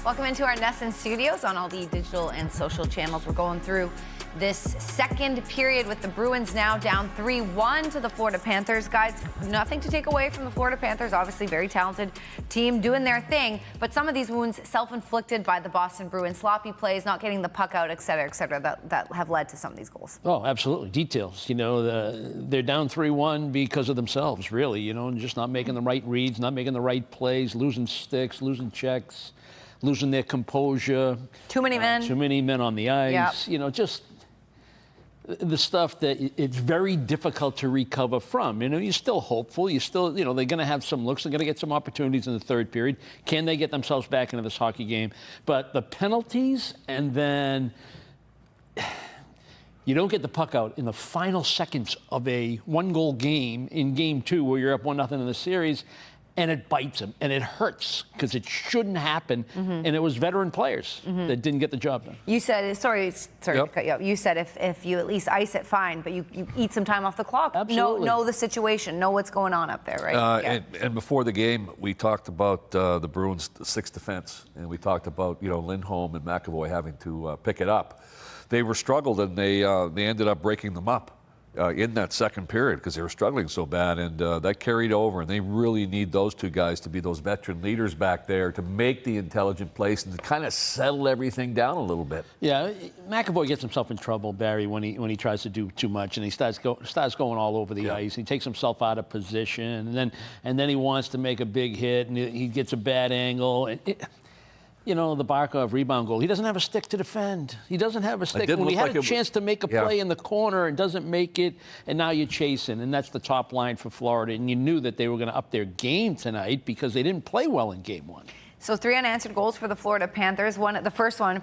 Welcome into our NESN studios on all the digital and social channels. We're going through this second period with the Bruins now down 3-1 to the Florida Panthers. Guys, nothing to take away from the Florida Panthers. Obviously, very talented team doing their thing. But some of these wounds self-inflicted by the Boston Bruins. Sloppy plays, not getting the puck out, et cetera, that have led to some of these goals. Oh, absolutely. Details. You know, they're down 3-1 because of themselves, really. You know, and just not making the right reads, not making the right plays, losing sticks, losing checks, losing their composure. Too many men. Too many men on the ice. Yep. You know, just the stuff that it's very difficult to recover from. You know, you're still hopeful. You still, you know, they're going to have some looks. They're going to get some opportunities in the third period. Can they get themselves back into this hockey game? But the penalties, and then you don't get the puck out in the final seconds of a one-goal game in Game 2 where you're up 1-0 in the series, and it bites them, and it hurts because it shouldn't happen. And it was veteran players that didn't get the job done. You said, sorry to cut you off. You said if you at least ice it, fine, but you eat some time off the clock. Absolutely. Know the situation, know what's going on up there, right? And before the game, we talked about the Bruins' sixth defense, and we talked about, you know, Lindholm and McAvoy having to pick it up. They were struggled, and they ended up breaking them up in that second period because they were struggling so bad, and that carried over, and they really need those two guys to be those veteran leaders back there to make the intelligent plays and to kind of settle everything down a little bit. Yeah, McAvoy gets himself in trouble, Barry, when he tries to do too much, and he starts going all over the ice. He takes himself out of position, and then he wants to make a big hit, and he gets a bad angle. And you know, the Barkov rebound goal, he doesn't have a stick to defend. He doesn't have a stick. When he had a chance to make a play in the corner and doesn't make it, and now you're chasing. And that's the top line for Florida. And you knew that they were going to up their game tonight because they didn't play well in Game 1. So 3 unanswered goals for the Florida Panthers. The first one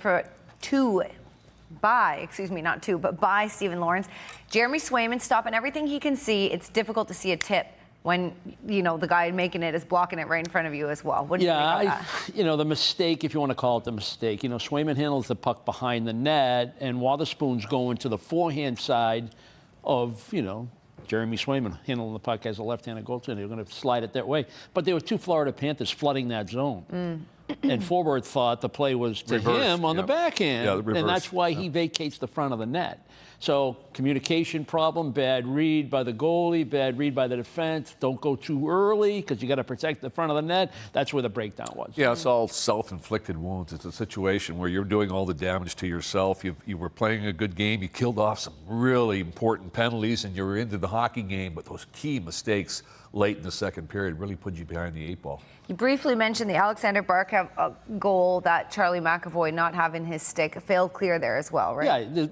by Stephen Lawrence. Jeremy Swayman stopping everything he can see. It's difficult to see a tip when, you know, the guy making it is blocking it right in front of you as well. What do you think of that? You know, the mistake, if you want to call it the mistake, you know, Swayman handles the puck behind the net, and Wotherspoon's going to the forehand side of, you know, Jeremy Swayman handling the puck as a left-handed goaltender. They're going to slide it that way. But there were two Florida Panthers flooding that zone. And Forward thought the play was to him on the backhand, and that's why he vacates the front of the net. So communication problem, bad read by the goalie, bad read by the defense. Don't go too early because you got to protect the front of the net. That's where the breakdown was. Yeah, it's all self-inflicted wounds. It's a situation where you're doing all the damage to yourself. You were playing a good game. You killed off some really important penalties, and you were into the hockey game. But those key mistakes late in the second period really put you behind the 8-ball. You briefly mentioned the Alexander Barkov goal that Charlie McAvoy not having his stick failed clear there as well, right? Yeah,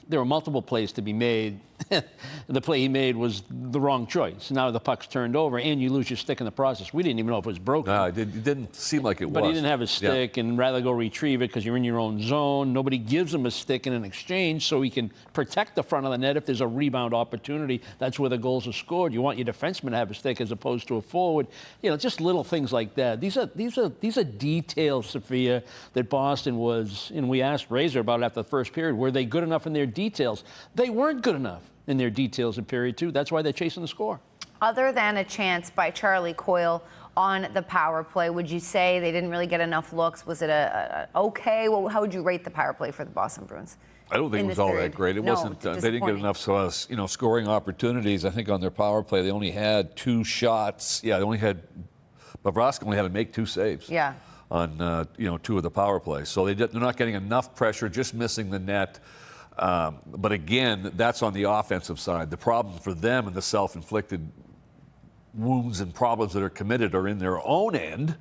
there were multiple plays to be made. The play he made was the wrong choice. Now the puck's turned over, and you lose your stick in the process. We didn't even know if it was broken. No, it didn't seem like it was. But he didn't have his stick, and rather go retrieve it because you're in your own zone. Nobody gives him a stick in an exchange so he can protect the front of the net if there's a rebound opportunity. That's where the goals are scored. You want your defenseman to have a stick as opposed to a forward. You know, just little things like that. These are details, Sophia, that Boston was, and we asked Razor about it after the first period. Were they good enough in their details? They weren't good enough in their details in period 2. That's why they're chasing the score. Other than a chance by Charlie Coyle on the power play, would you say they didn't really get enough looks? Was it okay? Well, how would you rate the power play for the Boston Bruins? I don't think it was all that great. It wasn't. They didn't get enough, scoring opportunities. I think on their power play they only had 2 shots. Yeah, they only had. Bobrovsky only had to make 2 saves. Yeah. On 2 of the power plays, so they're not getting enough pressure, just missing the net. But again, that's on the offensive side. The problem for them and the self-inflicted wounds and problems that are committed are in their own end,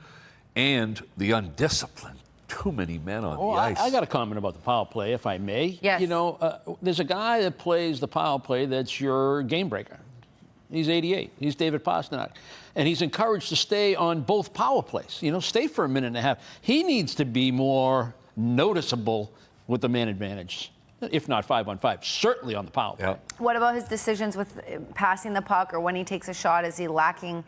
and the undisciplined. Too many men on the ice. I got a comment about the power play, if I may. Yes. You know, there's a guy that plays the power play that's your game breaker. He's 88. He's David Pastrnak. And he's encouraged to stay on both power plays. You know, stay for a minute and a half. He needs to be more noticeable with the man advantage, if not 5-on-5, certainly on the power play. What about his decisions with passing the puck, or when he takes a shot? Is he lacking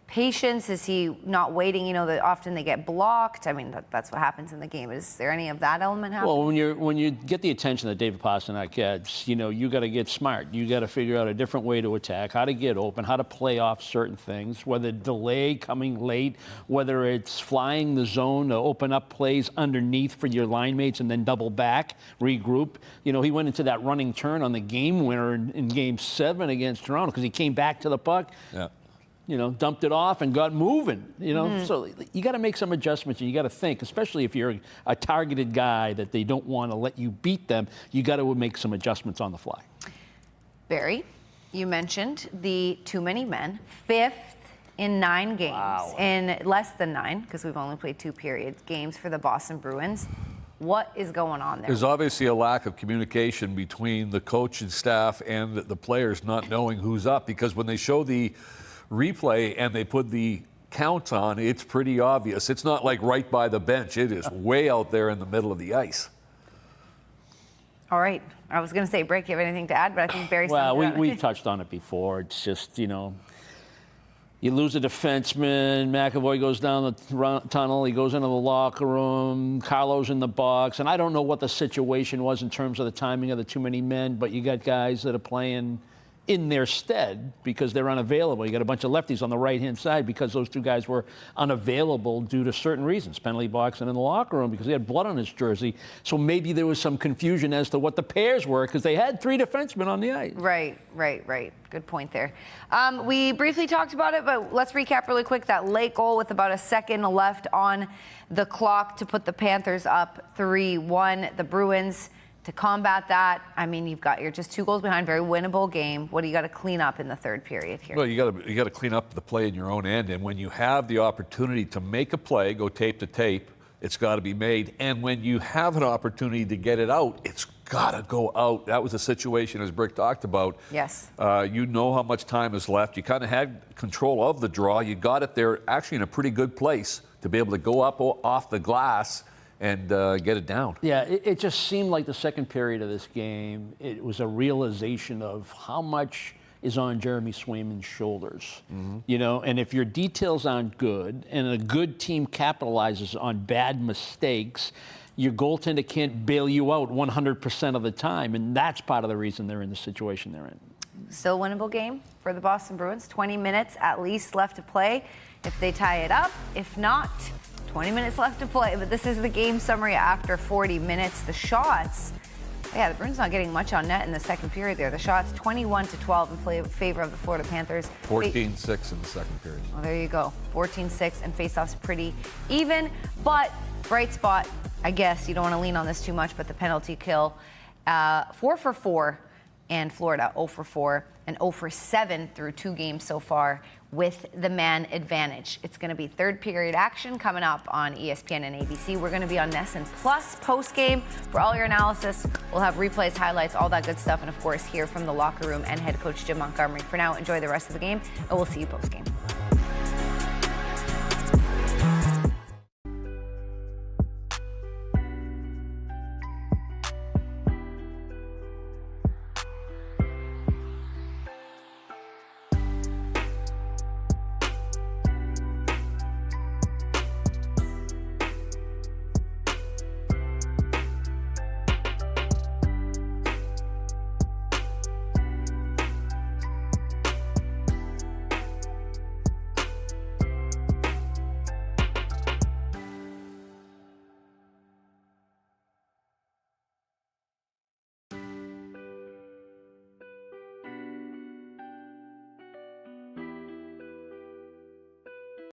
patience? Is he not waiting? You know, that often they get blocked. I mean, that's what happens in the game. Is there any of that element happening? Well, when you get the attention that David Pastrnak gets, you know, you got to get smart. You got to figure out a different way to attack, how to get open, how to play off certain things, whether delay coming late, whether it's flying the zone to open up plays underneath for your line mates and then double back, regroup. You know, he went into that running turn on the game winner in Game 7 against Toronto because he came back to the puck. Yeah. You know, dumped it off and got moving, you know. So you got to make some adjustments, and you got to think, especially if you're a targeted guy that they don't want to let you beat them, you got to make some adjustments on the fly. Barry, you mentioned the too many men, 5th in 9 games, in less than 9, because we've only played 2 games for the Boston Bruins. What is going on there? There's obviously a lack of communication between the coaching staff and the players not knowing who's up, because when they show the replay and they put the counts on, it's pretty obvious. It's not like right by the bench. It is way out there in the middle of the ice. All right. I was going to say, Break, you have anything to add, but I think Barry Well, we've touched on it before. It's just, you know, you lose a defenseman, McAvoy goes down the tunnel, he goes into the locker room, Carlo's in the box, and I don't know what the situation was in terms of the timing of the too many men, but you got guys that are playing in their stead because they're unavailable. You got a bunch of lefties on the right-hand side because those 2 guys were unavailable due to certain reasons, penalty box and in the locker room because he had blood on his jersey. So maybe there was some confusion as to what the pairs were because they had 3 defensemen on the ice. Right. Good point there. We briefly talked about it, but let's recap really quick. That late goal with about a second left on the clock to put the Panthers up 3-1. The Bruins, to combat that, I mean, you're just 2 goals behind, very winnable game. What do you got to clean up in the 3rd period here? Well, you got to clean up the play in your own end, and when you have the opportunity to make a play, go tape to tape, it's got to be made. And when you have an opportunity to get it out, it's got to go out. That was a situation, as Brick talked about. Yes. You know how much time is left. You kind of had control of the draw. You got it there actually in a pretty good place to be able to go up off the glass and get it down. Yeah, it just seemed like the 2nd period of this game, it was a realization of how much is on Jeremy Swayman's shoulders. You know, and if your details aren't good and a good team capitalizes on bad mistakes, your goaltender can't bail you out 100% of the time, and that's part of the reason they're in the situation they're in. Still winnable game for the Boston Bruins. 20 minutes at least left to play if they tie it up. If not, 20 minutes left to play, but this is the game summary after 40 minutes. The shots, the Bruins not getting much on net in the 2nd period there. The shots 21-12 in favor of the Florida Panthers. 14-6 in the 2nd period. Well, there you go. 14-6, and faceoffs pretty even, but bright spot, I guess, you don't want to lean on this too much, but the penalty kill, 4 for 4, and Florida 0 for 4, and 0 for 7 through 2 games so far with the man advantage. It's going to be 3rd period action coming up on ESPN and ABC. We're going to be on NESN Plus post-game for all your analysis. We'll have replays, highlights, all that good stuff, and of course hear from the locker room and head coach Jim Montgomery. For now, enjoy the rest of the game, and we'll see you post-game.